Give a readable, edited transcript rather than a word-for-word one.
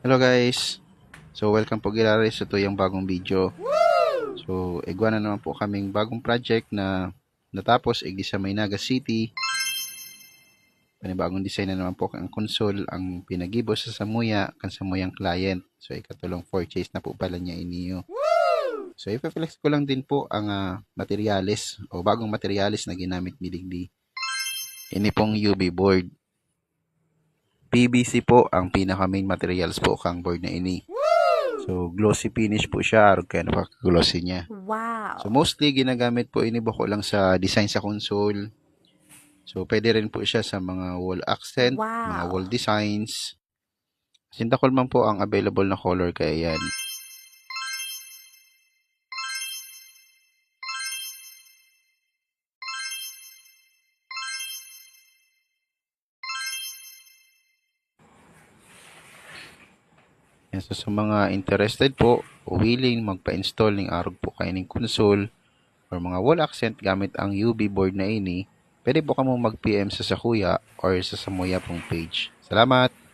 Hello guys! So welcome po Gilari sa tuyang bagong video. So igwa na naman po kaming bagong project na natapos igdi sa Maynaga City. Panibagong design na naman po ang console ang pinagibos sa Samuya kan Samuyang client. So ikatulong purchase na po pala niya iniyo. So ipaflex ko lang din po ang materialis o bagong materialis na ginamit miligdi. Ini pong UV board. PVC po ang pinaka main materials po kang board na ini. So, glossy finish po siya, kaya napaka-glossy niya. So, Wow. mostly ginagamit po ini ko lang sa design sa console. So, pwede rin po siya sa mga wall accent, mga wall Wow. designs. Sintakol man po ang available na color kaya yan. Yan, so, sa mga interested po o willing magpa-install ng arog po kayo ng console or mga wall accent gamit ang UV board na ini, pwede po kamo mag-PM sa Sakuya or sa Samoya pong page. Salamat!